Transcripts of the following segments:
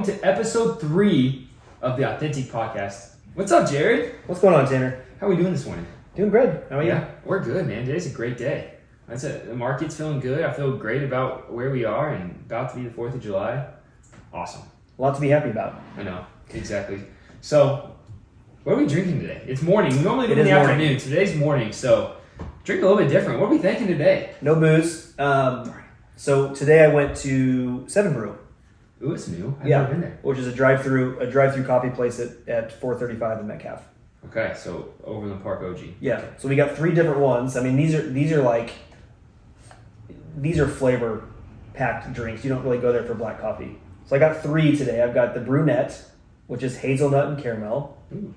welcome to episode 3 of the Authentic Podcast. What's up, Jared? What's going on, Tanner? How are we doing this morning? Doing good. How are you? Yeah, we're good, man. Today's a great day. The market's feeling good. I feel great about where we are and about to be the 4th of July. Awesome. A lot to be happy about. I know, exactly. So, what are we drinking today? It's morning. We normally do it in the morning. afternoon. Today's morning, so drink a little bit different. What are we thinking today? No booze. So today I went to Seven Brew. Ooh, it's new. I've never been there. Which is a drive-through coffee place at 435 in Metcalf. Okay, so Overland Park OG. Yeah. So we got 3 different ones. I mean, these are flavor packed drinks. You don't really go there for black coffee. So I got 3 today. I've got the brunette, which is hazelnut and caramel. Ooh.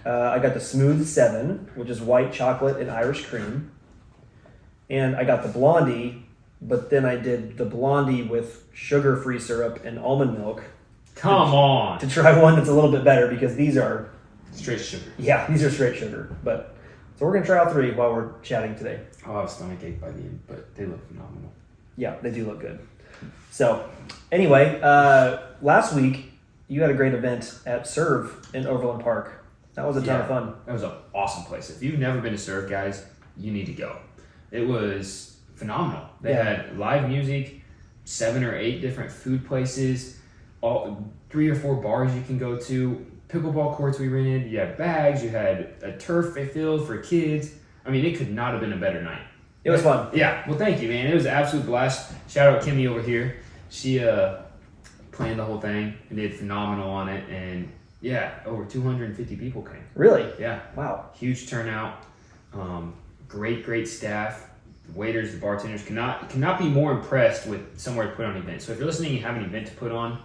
I got the smooth 7, which is white chocolate and Irish cream. And I got the blondie, but then I did the blondie with sugar-free syrup and almond milk. Come on. To try one that's a little bit better because these are Straight sugar. Yeah, these are straight sugar. But so we're gonna try all 3 while we're chatting today. I'll have a stomach ache by the end, but they look phenomenal. Yeah, they do look good. So anyway, last week you had a great event at SERV in Overland Park. That was a ton of fun. That was an awesome place. If you've never been to SERV, guys, you need to go. It was phenomenal. They had live music, 7 or 8 different food places, 3 or 4 bars you can go to, pickleball courts we rented, you had bags, you had a turf field for kids. I mean, it could not have been a better night. It was fun. Yeah, well, thank you, man. It was an absolute blast. Shout out Kimmy over here. She planned the whole thing and did phenomenal on it. And yeah, over 250 people came. Really? Yeah. Wow. Huge turnout. Great staff. The waiters, the bartenders cannot be more impressed with somewhere to put on an event. So if you're listening and you have an event to put on,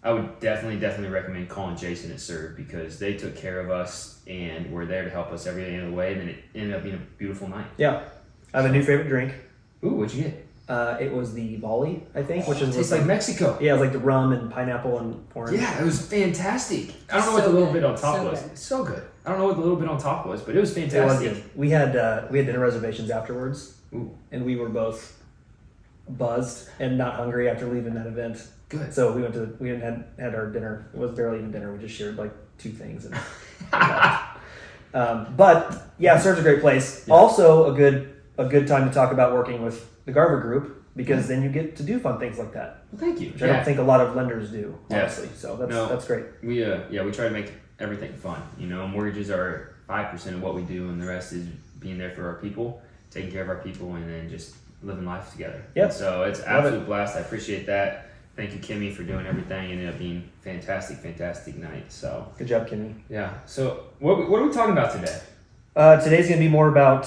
I would definitely recommend calling Jason at SERV because they took care of us and were there to help us every day of the way. And then it ended up being a beautiful night. Yeah. I have a new favorite drink. Ooh, what'd you get? It was the volley, I think, which tastes like Mexico. Yeah, it was like the rum and pineapple and orange. Yeah, it was fantastic. I don't know what the little bit on top was. Good. It's so good. I don't know what the little bit on top was, but it was fantastic. It was good. We had dinner reservations afterwards. Ooh. And we were both buzzed and not hungry after leaving that event. Good. So we had our dinner. It was barely even dinner. We just shared like 2 things. And, but yeah, SERV's a great place. Yeah. Also a good time to talk about working with the Garver Group because then you get to do fun things like that. Well, thank you. Which I don't think a lot of lenders do, honestly. Yeah. So that's great. We try to make everything fun. You know, mortgages are 5% of what we do, and the rest is being there for our people, taking care of our people, and then just living life together. Yeah. And so it's an absolute blast. I appreciate that. Thank you, Kimmy, for doing everything. It ended up being fantastic night. So Good job, Kimmy. yeah. So what are we talking about today? Today's going to be more about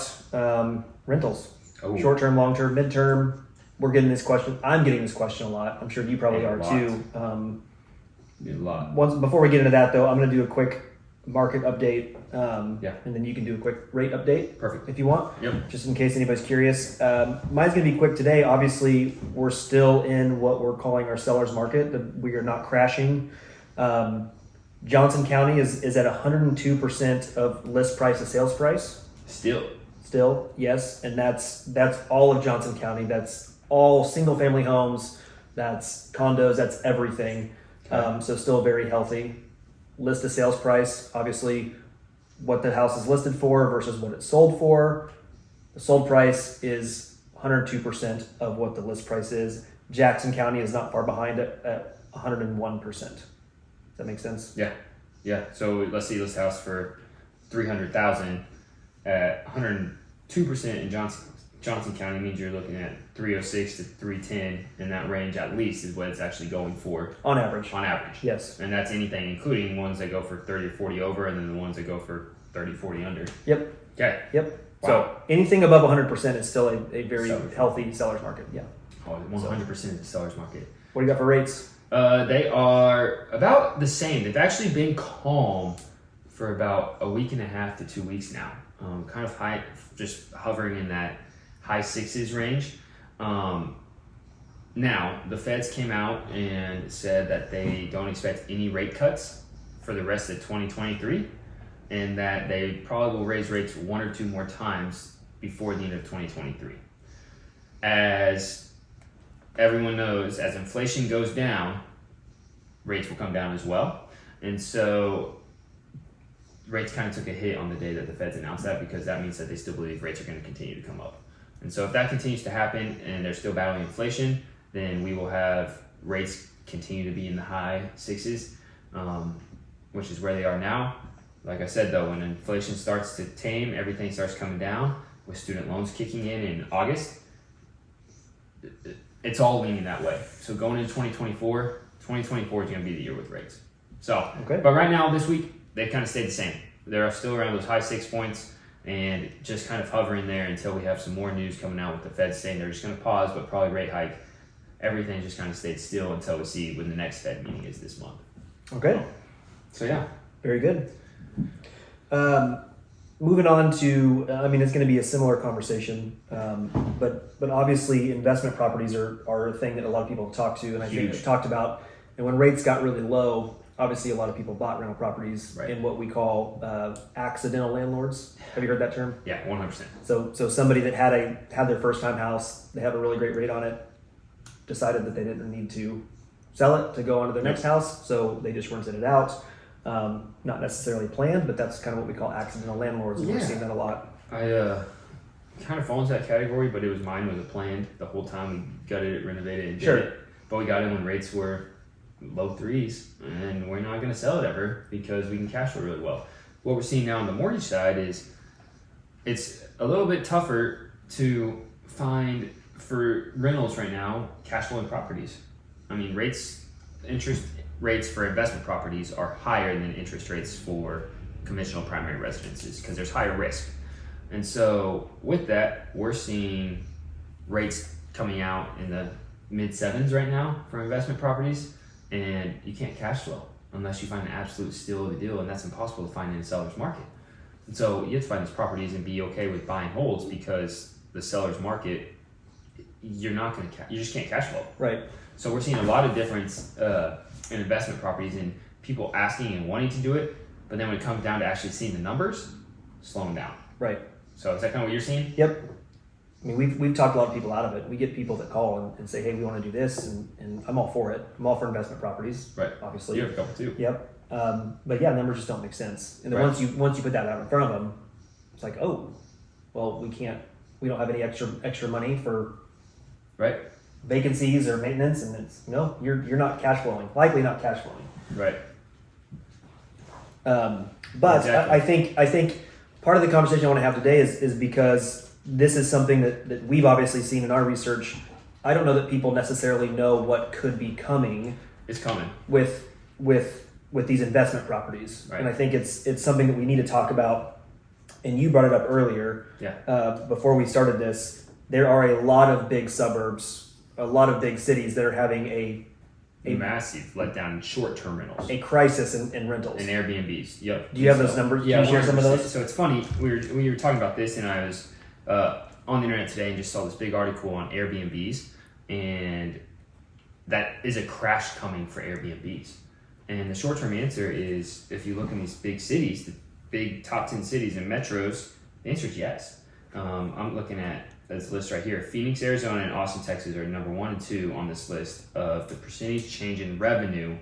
rentals. Oh. Short-term, long-term, mid-term. We're getting this question. I'm getting this question a lot. I'm sure you probably Yeah, are a lot. too. A lot. Before we get into that, though, I'm going to do a quick market update. And then you can do a quick rate update. Perfect. If you want. Yep. Just in case anybody's curious. Mine's going to be quick today. Obviously, we're still in what we're calling our seller's market. We are not crashing. Johnson County is at 102% of list price to sales price. Still, yes, and that's all of Johnson County. That's all single family homes. That's condos. That's everything. Okay. So still very healthy. List to sales price, obviously, what the house is listed for versus what it's sold for. The sold price is 102% of what the list price is. Jackson County is not far behind at 101%. Does that make sense? Yeah. So let's see this house for $300,000 at 102% in Johnson County means you're looking at 306 to 310 in that range at least is what it's actually going for On average. Yes. And that's anything including ones that go for 30 or 40 over and then the ones that go for 30, 40 under. Yep. Okay. Yep. Wow. So anything above 100% is still a very healthy seller's market. Yeah. Oh, 100% of the seller's market. What do you got for rates? They are about the same. They've actually been calm for about a week and a half to 2 weeks now. Kind of high, just hovering in that high 6s range. Now, the feds came out and said that they don't expect any rate cuts for the rest of 2023 and that they probably will raise rates 1 or 2 more times before the end of 2023. As everyone knows, as inflation goes down, rates will come down as well. And so rates kind of took a hit on the day that the Feds announced that, because that means that they still believe rates are going to continue to come up. And so if that continues to happen and they're still battling inflation, then we will have rates continue to be in the high sixes, which is where they are now. Like I said, though, when inflation starts to tame, everything starts coming down, with student loans kicking in August, it's all leaning that way. So going into 2024 is going to be the year with rates. So, Okay. But right now, this week, they kind of stayed the same. They're still around those high 6 points and just kind of hovering there until we have some more news coming out with the Fed saying they're just going to pause, but probably rate hike. Everything just kind of stayed still until we see when the next Fed meeting is this month. Okay. So yeah. Very good. Moving on to, it's going to be a similar conversation, but obviously investment properties are a thing that a lot of people talk to, and I think Huge. we've talked about. And when rates got really low, obviously a lot of people bought rental properties Right. in what we call accidental landlords. Have you heard that term? Yeah, 100%. So somebody that had their first time house, they have a really great rate on it, decided that they didn't need to sell it to go on to their next house, so they just rented it out. Not necessarily planned, but that's kind of what we call accidental landlords, and we're Yeah. seeing that a lot. I kind of fall into that category, but mine was planned the whole time. We gutted it, renovated, and did Sure. it. But we got in when rates were low threes, and we're not going to sell it ever because we can cash flow really well. What we're seeing now on the mortgage side is it's a little bit tougher to find for rentals right now cash flowing properties. I mean, interest rates for investment properties are higher than interest rates for conventional primary residences because there's higher risk. And so with that, we're seeing rates coming out in the mid sevens right now for investment properties, and you can't cash flow unless you find an absolute steal of a deal, and that's impossible to find in a seller's market. And so you have to find these properties and be okay with buying holds, because the seller's market, you just can't cash flow. Right. So we're seeing a lot of difference in investment properties, and people asking and wanting to do it, but then when it comes down to actually seeing the numbers, slowing down. Right. So is that kind of what you're seeing? Yep. I mean, we've talked a lot of people out of it. We get people that call and say, hey, we want to do this, and I'm all for it. I'm all for investment properties. Right. Obviously. You have a couple too. Yep. But yeah, numbers just don't make sense. And then Right. once you put that out in front of them, it's like, oh, well, we don't have any extra money for Right. vacancies or maintenance, and it's you're not cash flowing, likely not cash flowing. Right. But Exactly. I think part of the conversation I want to have today is because this is something that we've obviously seen in our research. I don't know that people necessarily know what could be coming It's coming. with these investment properties, Right. and I think it's something that we need to talk about. And you brought it up earlier. Yeah. Before we started this, there are a lot of big suburbs, a lot of big cities that are having a Massive letdown in short-term rentals a crisis in rentals. and Airbnbs. Yep. Do you have those numbers? Yeah. Can you share some of 100%. those? So it's funny. We were talking about this, and I was on the internet today and just saw this big article on Airbnbs, and that is a crash coming for Airbnbs. And the short-term answer is, if you look in these big cities, the big top 10 cities and metros, the answer is yes. I'm looking at this list right here. Phoenix, Arizona, and Austin, Texas are number 1 and 2 on this list of the percentage change in revenue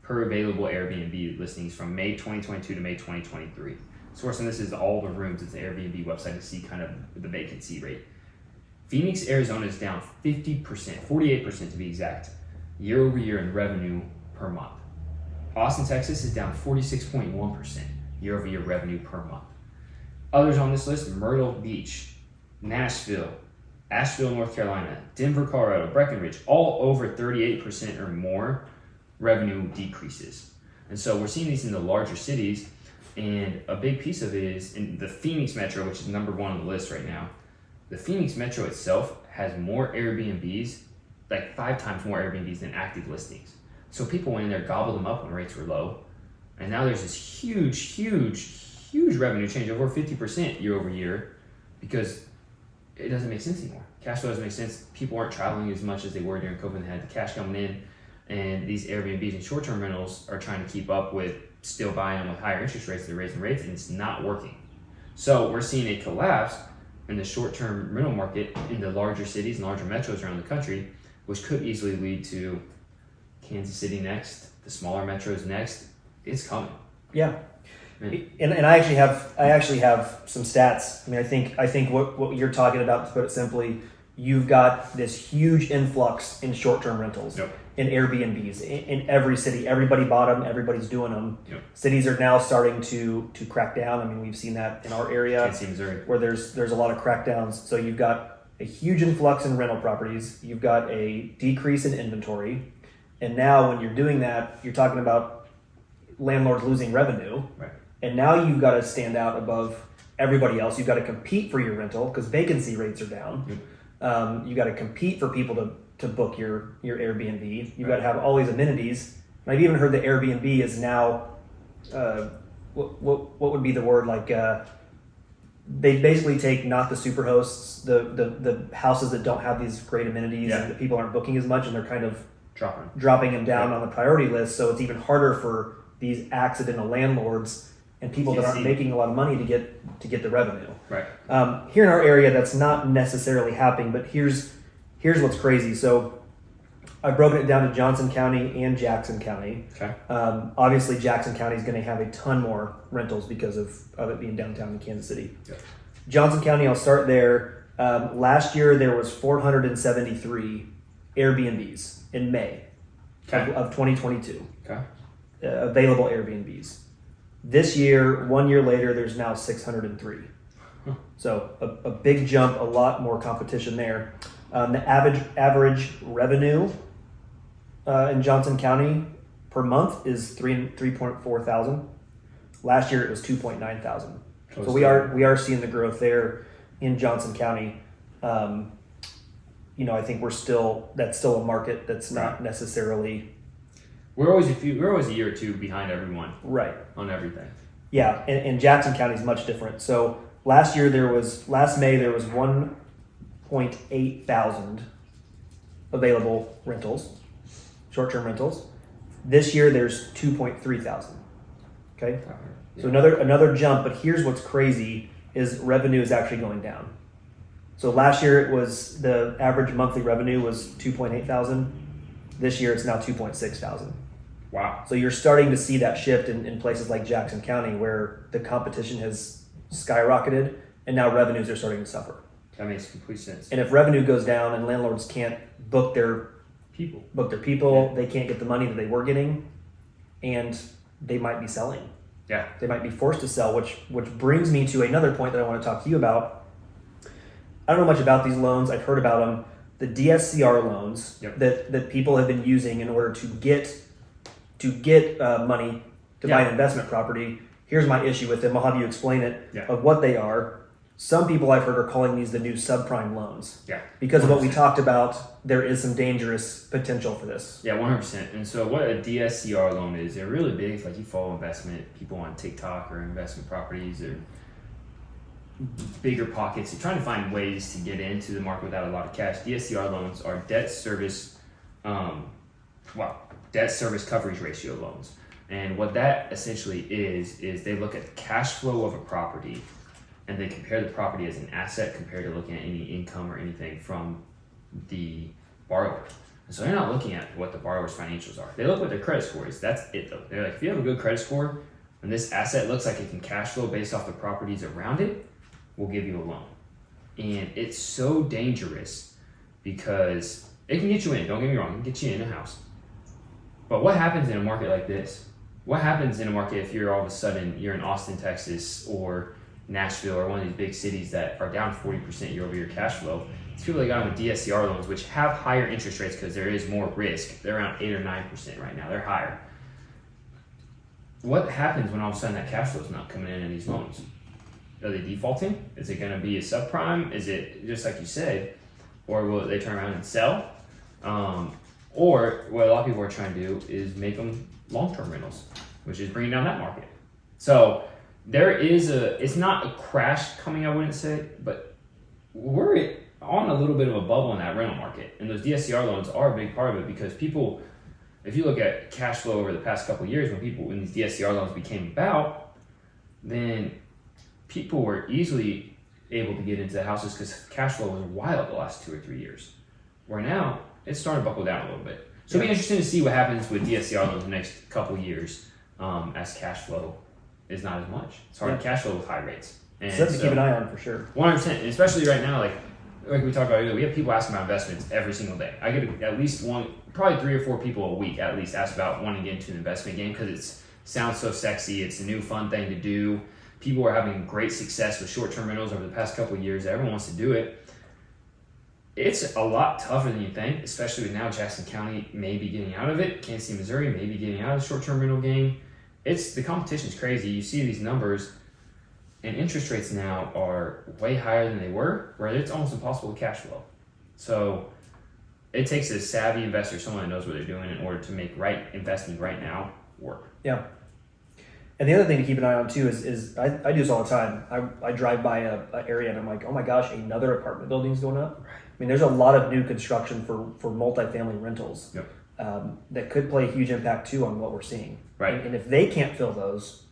per available Airbnb listings from May 2022 to May 2023. Source on this is all the rooms. It's the Airbnb website to see kind of the vacancy rate. Phoenix, Arizona is down 50%, 48% to be exact, year over year in revenue per month. Austin, Texas is down 46.1% year over year revenue per month. Others on this list: Myrtle Beach, Nashville, Asheville, North Carolina, Denver, Colorado, Breckenridge, all over 38% or more revenue decreases. And so we're seeing these in the larger cities, and a big piece of it is in the Phoenix metro, which is number 1 on the list right now. The Phoenix metro itself has more Airbnbs, like 5 times more Airbnbs than active listings. So people went in there, gobbled them up when rates were low, and now there's this huge revenue change, over 50% year over year, because it doesn't make sense anymore. Cash flow doesn't make sense. People aren't traveling as much as they were during COVID and had the cash coming in, and these Airbnbs and short-term rentals are trying to keep up with still buying them with higher interest rates. They're raising rates, and it's not working. So we're seeing a collapse in the short-term rental market in the larger cities and larger metros around the country, which could easily lead to Kansas City next, the smaller metros next. It's coming. Yeah. Man. And I actually have some stats. I mean, I think what you're talking about, to put it simply, you've got this huge influx in short-term rentals, Yep. in Airbnbs, in every city. Everybody bought them. Everybody's doing them. Yep. Cities are now starting to crack down. I mean, we've seen that in our area, Kansas City, Missouri. where there's a lot of crackdowns. So you've got a huge influx in rental properties. You've got a decrease in inventory, and now when you're doing that, you're talking about landlords losing revenue. Right. And now you've got to stand out above everybody else. You've got to compete for your rental because vacancy rates are down. Yep. You got to compete for people to book your Airbnb. You've got to have all these amenities. And I've even heard that Airbnb is now, what would be the word, like they basically take not the super hosts, the houses that don't have these great amenities, Yeah. and that people aren't booking as much, and they're kind of Dropping them down on the priority list. So it's even harder for these accidental landlords and people that aren't making a lot of money to get the revenue. Right. Here in our area, that's not necessarily happening, but here's what's crazy. So I've broken it down to Johnson County and Jackson County. Okay. Obviously, Jackson County is going to have a ton more rentals because of it being downtown in Kansas City. Yep. Johnson County, I'll start there. Last year, there was 473 Airbnbs in May of 2022. Okay. Available Airbnbs. This year, 1 year later, there's now 603. So a big jump, a lot more competition there. The average revenue in Johnson County per month is 3.4 thousand. Last year it was 2.9 thousand. So we are seeing the growth there in Johnson County. I think that's still a market that's not necessarily. We're always a year or two behind everyone. Right. On everything. Yeah, and Jackson County is much different. So last May there was 1.8 thousand available rentals, short-term rentals. This year there's 2.3 thousand. Okay, so another jump. But here's what's crazy is revenue is actually going down. So last year it was the average monthly revenue was 2.8 thousand. This year it's now 2.6 thousand. Wow. So you're starting to see that shift in places like Jackson County where the competition has skyrocketed and now revenues are starting to suffer. That makes complete sense. And if revenue goes down and landlords can't book their people, they can't get the money that they were getting, and they might be selling. Yeah. They might be forced to sell, which brings me to another point that I want to talk to you about. I don't know much about these loans. I've heard about them. The DSCR loans that people have been using in order to get money to buy an investment property. Here's my issue with them. I'll have you explain it of what they are. Some people I've heard are calling these the new subprime loans. Yeah. Because of what we talked about, there is some dangerous potential for this. Yeah, 100%. And so what a DSCR loan is, they're really big if you follow investment people on TikTok or investment properties or bigger pockets. You're trying to find ways to get into the market without a lot of cash. DSCR loans are debt service coverage ratio loans. And what that essentially is they look at the cash flow of a property and they compare the property as an asset compared to looking at any income or anything from the borrower. And so they're not looking at what the borrower's financials are. They look what their credit score is. That's it though. They're like, if you have a good credit score and this asset looks like it can cash flow based off the properties around it, we'll give you a loan. And it's so dangerous because it can get you in, don't get me wrong, it can get you in a house. But what happens in a market like this? What happens in a market if you're all of a sudden, you're in Austin, Texas, or Nashville, or one of these big cities that are down 40% year over year cash flow? It's people that got on with DSCR loans, which have higher interest rates because there is more risk. They're around 8 or 9% right now. They're higher. What happens when all of a sudden that cash flow is not coming in these loans? Are they defaulting? Is it going to be a subprime? Is it just like you said, or will they turn around and sell? Or what a lot of people are trying to do is make them long-term rentals, which is bringing down that market. So there is it's not a crash coming, I wouldn't say, but we're on a little bit of a bubble in that rental market. And those DSCR loans are a big part of it because people, if you look at cash flow over the past couple of years, when these DSCR loans became about, then people were easily able to get into the houses because cash flow was wild the last 2 or 3 years. Where now, it's starting to buckle down a little bit. So it'll be interesting to see what happens with DSCR in the next couple years as cash flow is not as much. It's hard to cash flow with high rates. And Something to keep an eye on for sure. 100%, and especially right now, like we talked about earlier, we have people asking about investments every single day. I get at least one, probably 3 or 4 people a week at least ask about wanting to get into an investment game because it sounds so sexy. It's a new fun thing to do. People are having great success with short-term rentals over the past couple of years. Everyone wants to do it. It's a lot tougher than you think, especially with now Jackson County maybe getting out of it. Kansas City, Missouri maybe getting out of the short-term rental game. The competition's crazy. You see these numbers. And interest rates now are way higher than they were, where it's almost impossible to cash flow. So it takes a savvy investor, someone that knows what they're doing, in order to make right investing right now work. Yeah. And the other thing to keep an eye on too is I do this all the time. I drive by a area and I'm like, oh my gosh, another apartment building's going up. Right. I mean, there's a lot of new construction for multifamily rentals that could play a huge impact too on what we're seeing. Right. And if they can't fill those,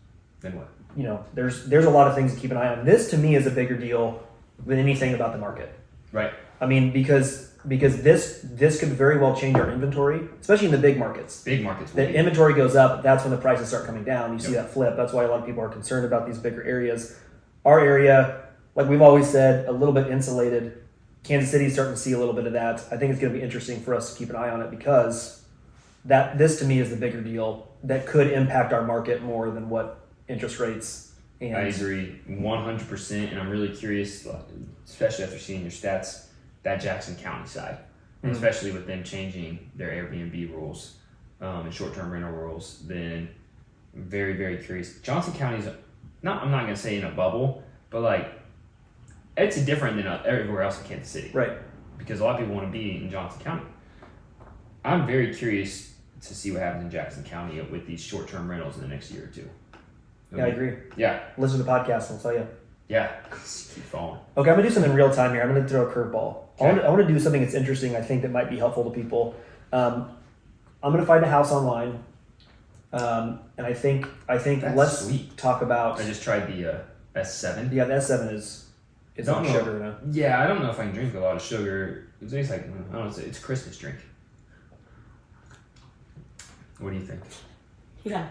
then what? You know, there's a lot of things to keep an eye on. This to me is a bigger deal than anything about the market. Right. I mean, because this could very well change our inventory, especially in the big markets. Big markets. The inventory goes up, that's when the prices start coming down. You see that flip. That's why a lot of people are concerned about these bigger areas. Our area, like we've always said, a little bit insulated. Kansas City is starting to see a little bit of that. I think it's going to be interesting for us to keep an eye on it because this to me is the bigger deal that could impact our market more than what interest rates. And I agree 100%, and I'm really curious, especially after seeing your stats, that Jackson County side, and especially with them changing their Airbnb rules and short-term rental rules. Then I'm very, very curious. Johnson County's I'm not gonna say in a bubble, but like it's different than everywhere else in Kansas City, right? Because a lot of people want to be in Johnson County. I'm very curious to see what happens in Jackson County with these short-term rentals in the next year or two. Yeah, I agree. Yeah. Listen to the podcast and I'll tell you. Yeah. Just keep following. Okay, I'm going to do something in real time here. I'm going to throw a curveball. Okay. I want to do something that's interesting, I think, that might be helpful to people. I'm going to find a house online. And I think That's let's sweet. talk about... I just tried the S7. Yeah, the S7 is on sugar now. Yeah, I don't know if I can drink a lot of sugar. It's like, I don't know, it's a Christmas drink. What do you think? Yeah.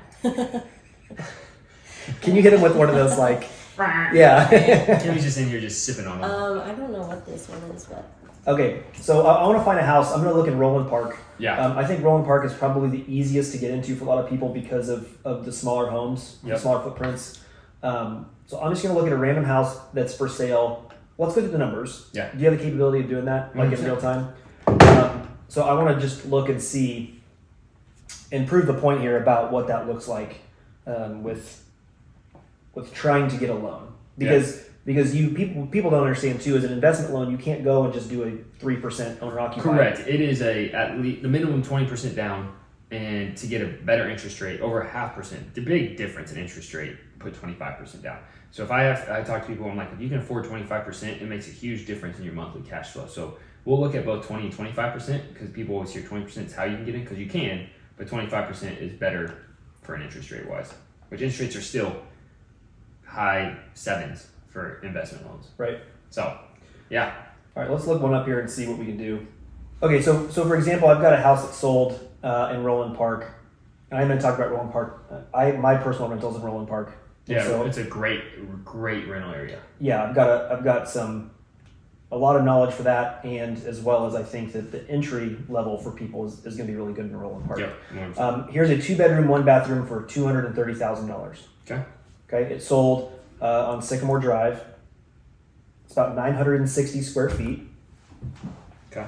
Can you hit him with one of those, like... Yeah. Kimmy's just in here just sipping on them. I don't know what this one is, but... Okay, so I want to find a house. I'm going to look in Roland Park. Yeah. I think Roland Park is probably the easiest to get into for a lot of people because of the smaller homes, the smaller footprints. So I'm just going to look at a random house that's for sale. Let's look at the numbers. Yeah. Do you have the capability of doing that, like in real time? So I want to just look and see and prove the point here about what that looks like with trying to get a loan. Because people don't understand too, as an investment loan, you can't go and just do a 3% owner occupied. Correct. It is at least the minimum 20% down, and to get a better interest rate, over 0.5%. The big difference in interest rate, put 25% down. So if I talk to people, I'm like, if you can afford 25%, it makes a huge difference in your monthly cash flow. So we'll look at both 20 and 25% because people always hear 20% is how you can get in, because you can, but 25% is better for an interest rate wise, which interest rates are still high 7s for investment loans. Right. So, yeah. All right, let's look one up here and see what we can do. Okay, so for example, I've got a house that's sold in Roland Park. And I'm going to talk about Roland Park. My personal rental's in Roland Park. Yeah, so, it's a great rental area. Yeah, I've got a lot of knowledge for that, and as well as I think that the entry level for people is going to be really good in Roland Park. Yep. Here's a 2-bedroom, 1-bathroom for $230,000. Okay. Okay, it's sold on Sycamore Drive. It's about 960 square feet. Okay.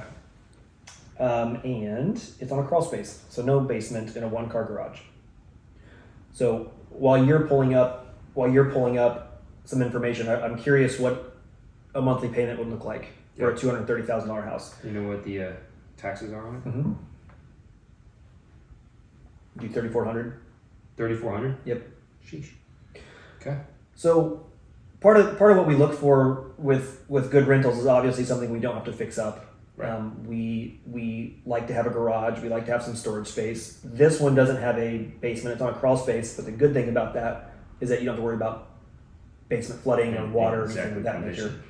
And it's on a crawl space, so no basement in a 1-car garage. So while you're pulling up some information, I'm curious what a monthly payment would look like for a $230,000 house. You know what the taxes are on it? Mm-hmm. Do $3,400. $3,400. Yep. Sheesh. Okay. So part of what we look for with good rentals is obviously something we don't have to fix up. Right. We like to have a garage. We like to have some storage space. This one doesn't have a basement. It's on a crawl space. But the good thing about that is that you don't have to worry about basement flooding or water or anything of that nature.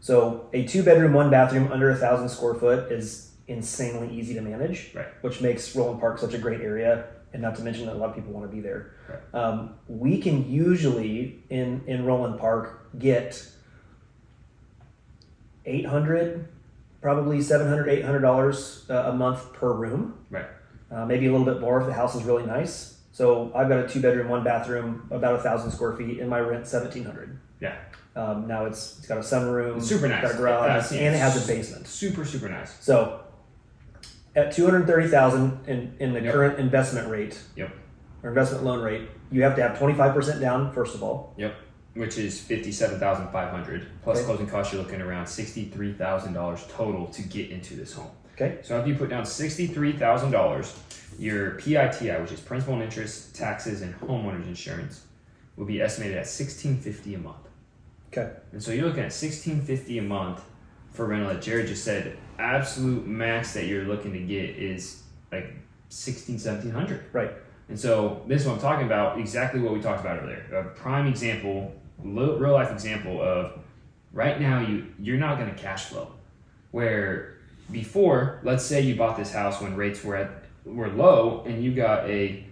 So a 2-bedroom, 1-bathroom under 1,000 square foot is insanely easy to manage, Right. which makes Roland Park such a great area. And not to mention that a lot of people want to be there. Right. We can usually in Roland Park get $800, probably $700, $800 a month per room. Right. Maybe a little bit more if the house is really nice. So I've got a 2-bedroom, 1-bathroom, about 1,000 square feet, and my rent $1,700. Yeah. Now it's got a sunroom, It's super nice. got a garage, Yeah, and it has a basement. Super, super nice. So at $230,000 in the Yep. current investment rate, Yep. or investment loan rate, you have to have 25% down first of all. Yep. Which is $57,500 plus Okay. closing costs. You're looking around $63,000 total to get into this home. Okay. So if you put down $63,000, your PITI, which is principal and interest, taxes, and homeowners insurance, will be estimated at $1,650 a month. Okay. And so you're looking at $1,650 a month for rental. That Jared just said, absolute max that you're looking to get is like $1,700. Right. And so this is what I'm talking about, exactly what we talked about earlier. A prime example, real life example of right now you're not going to cash flow. Where before, let's say you bought this house when rates were low and you got a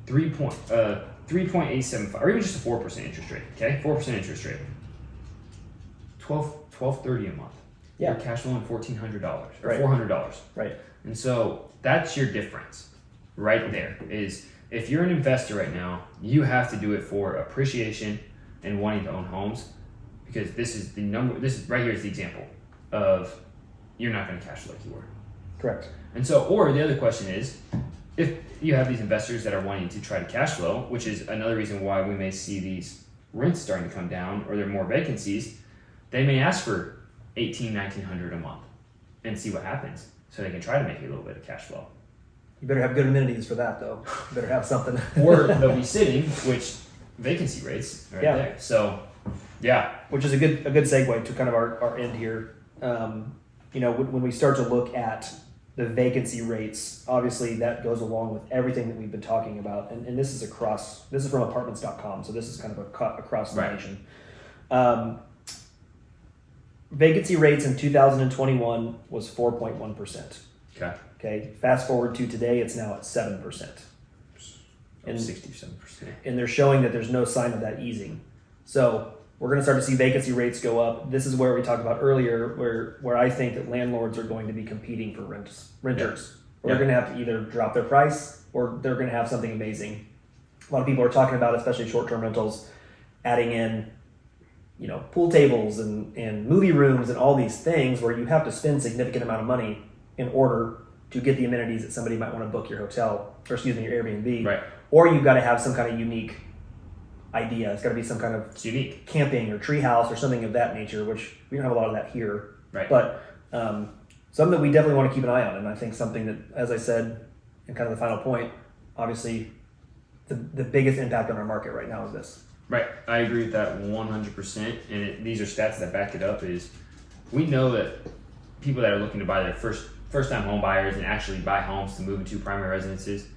3.875 or even just a 4% interest rate. Okay, 4% interest rate. $1,230 a month. Yeah. You're cash flowing $1,400 or Right. $400. Right. And so that's your difference right there is if you're an investor right now, you have to do it for appreciation and wanting to own homes because this is right here is the example of you're not going to cash flow like you were. Correct. And so, or the other question is, if you have these investors that are wanting to try to cash flow, which is another reason why we may see these rents starting to come down or there are more vacancies, they may ask for $1,800, $1,900 a month and see what happens so they can try to make a little bit of cash flow. You better have good amenities for that though. You better have something. Or they'll be sitting, which vacancy rates right Yeah. there. So, yeah. Which is a good segue to kind of our end here. When we start to look at the vacancy rates, obviously that goes along with everything that we've been talking about. And this is from apartments.com. So this is kind of across the Right. nation. Vacancy rates in 2021 was 4.1%. Okay. Okay. Fast forward to today, it's now at 7%. And 67%. and they're showing that there's no sign of that easing. So we're going to start to see vacancy rates go up. This is where we talked about earlier, where I think that landlords are going to be competing for renters. Or Yeah. they're going to have to either drop their price or they're going to have something amazing. A lot of people are talking about, especially short-term rentals, adding in, pool tables and movie rooms and all these things where you have to spend significant amount of money in order to get the amenities that somebody might want to book your hotel, or your Airbnb. Right. Or you've got to have some kind of unique idea. It's got to be some kind of It's unique. camping or tree house or something of that nature, which we don't have a lot of that here. Right. But something that we definitely want to keep an eye on. And I think something that, as I said, in kind of the final point, obviously the biggest impact on our market right now is this. Right. I agree with that 100%. And these are stats that back it up is we know that people that are looking to buy their first-time home buyers and actually buy homes to move into primary residences,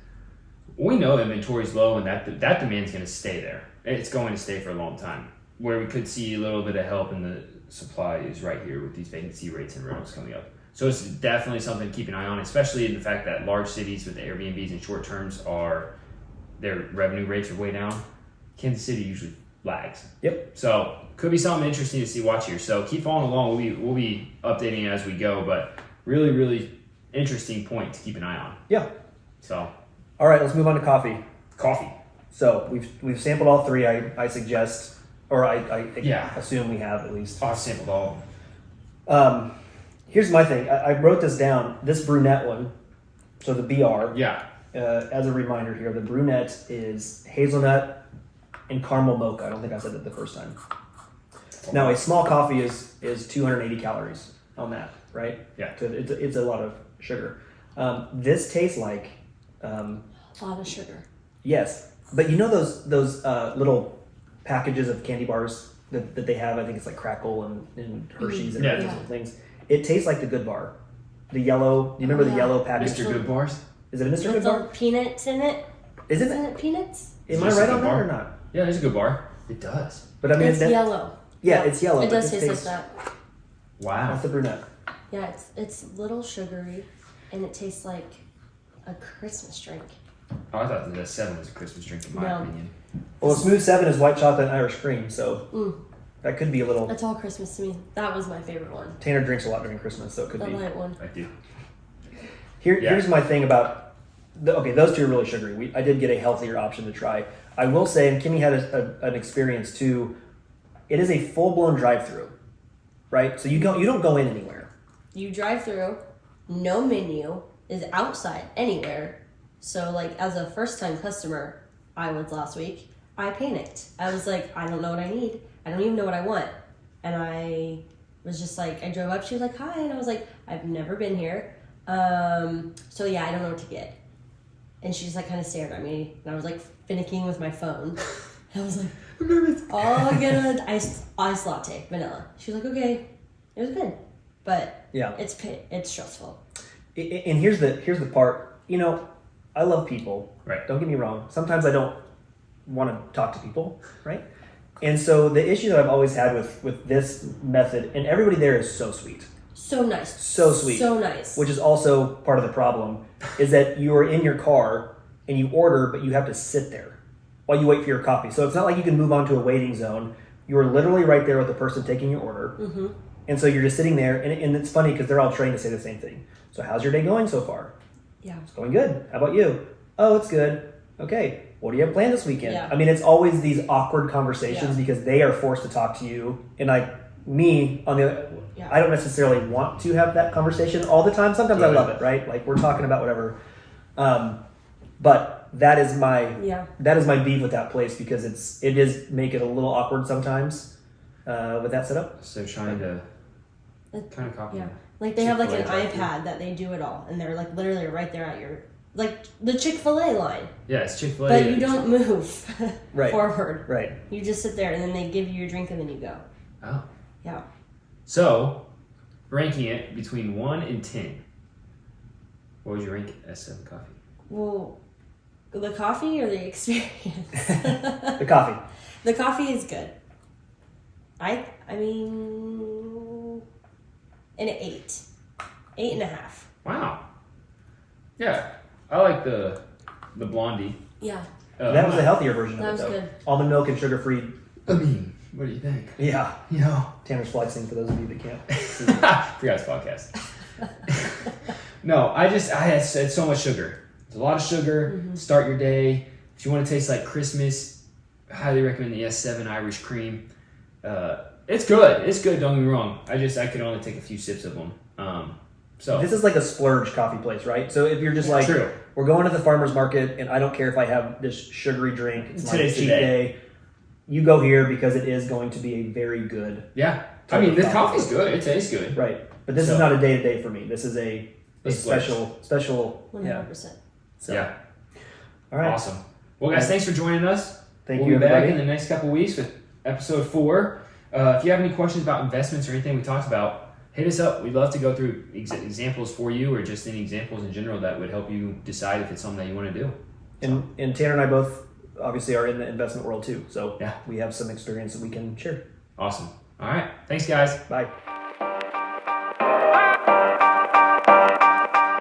we know inventory is low and that demand is going to stay there. It's going to stay for a long time. Where we could see a little bit of help in the supply is right here with these vacancy rates and rentals coming up. So it's definitely something to keep an eye on, especially in the fact that large cities with the Airbnbs and short terms their revenue rates are way down. Kansas City usually lags. Yep. So could be something interesting to watch here. So keep following along. We'll be updating as we go, but really, really interesting point to keep an eye on. Yeah. So All right, let's move on to coffee. coffee. So we've sampled all three. I suggest, or I Yeah. assume we have at least. I've sampled all of them. Here's my thing. I wrote this down. This brunette one, so the BR. Yeah. As a reminder here, the brunette is hazelnut and caramel mocha. I don't think I said that the first time. Now, a small coffee is 280 calories on that, right? Yeah. So it's a lot of sugar. This tastes like, A lot of sugar. yes, but you know those little packages of candy bars that they have? I think it's like Crackle and Hershey's and Yeah. those things. It tastes like the Good Bar. The yellow, you remember the yellow package? Mr. Good Bars? Is it a Mr. Good With Bar? the peanuts in it. Isn't Isn't it? it peanuts? Am I Is this right a on Good that Bar? or not? Yeah, there's a Good Bar. It does. But I mean, It's yellow. yeah, it's yellow. It but does this taste like tastes- that. Wow. That's the brunette. Yeah, it's little sugary, and it tastes like a Christmas drink. Oh, I thought the 7 was a Christmas drink in my No. opinion. Well, a Smooth 7 is white chocolate and Irish cream, so that could be a little. It's all Christmas to me. That was my favorite one. Tanner drinks a lot during Christmas, so it could The be. light one. I do. Here's my thing about. Okay, those two are really sugary. I did get a healthier option to try. I will say, and Kimmy had an experience too. It is a full blown drive through, right? So you don't go in anywhere. You drive through, no menu is outside anywhere. So like as a first time customer, I was last week, I panicked. I was like, I don't know what I need. I don't even know what I want. And I was just like, I drove up, she was like, hi. And I was like, I've never been here. So yeah, I don't know what to get. And she just like kind of stared at me. And I was like finicking with my phone. I was like, oh, get an ice latte, vanilla. She was like, okay. It was good. But Yeah. it's stressful. And here's the part. You know, I love people. Right. Don't get me wrong. Sometimes I don't want to talk to people, right? And so the issue that I've always had with this method, and everybody there is so sweet. So nice. So sweet. So nice. Which is also part of the problem, is that you are in your car and you order, but you have to sit there while you wait for your coffee. So it's not like you can move on to a waiting zone. You are literally right there with the person taking your order. Mm-hmm. And so you're just sitting there, and it's funny because they're all trained to say the same thing. So how's your day going so far? Yeah. It's going good. How about you? Oh, it's good. Okay. What do you have planned this weekend? Yeah. I mean, it's always these awkward conversations because they are forced to talk to you. And like me, on the other, I don't necessarily want to have that conversation all the time. Sometimes I love it, right? Like we're talking about whatever. But that is my beef with that place because it is make it a little awkward sometimes with that setup. So trying to kind of copy. Yeah. Like they have like an Chick-fil-A iPad that they do it all, and they're like literally right there at your like the Chick-fil-A line. Yeah, it's Chick-fil-A. But you don't move Right. forward. Right. You just sit there, and then they give you your drink, and then you go. Oh. Yeah. So, ranking it between 1 and 10, what would you rank S7 coffee? Well, the coffee or the experience? The coffee. The coffee is good. I mean, an 8, 8.5. Wow. Yeah, I like the blondie. Yeah. That was a healthier version That of it, was though. good. Almond milk and sugar-free. I mean, what do you think? Yeah. You know, Tanner's flexing for those of you that can't. forgot his podcast. No, I had so much sugar. It's a lot of sugar. Mm-hmm. Start your day. If you want to taste like Christmas, I highly recommend the S7 Irish Cream. It's good. It's good. Don't get me wrong. I could only take a few sips of them. So This is like a splurge coffee place, right? So if you're just like, True. we're going to the farmer's market and I don't care if I have this sugary drink, it's my Today's cheat today. day. You go here because it is going to be a very good, yeah, I mean this coffee's good. It tastes good. right? But this So- is not a day-to-day for me. This is a It's splurge. special, 100%. So, Yeah. all right. Awesome. Well, guys, thanks for joining us. Thank we'll you, be back everybody. in the next couple weeks with episode 4. If you have any questions about investments or anything we talked about, hit us up. We'd love to go through examples for you or just any examples in general that would help you decide if it's something that you want to do. And Tanner and I both obviously are in the investment world too. So Yeah. we have some experience that we can share. Awesome. All right. Thanks, guys. Bye.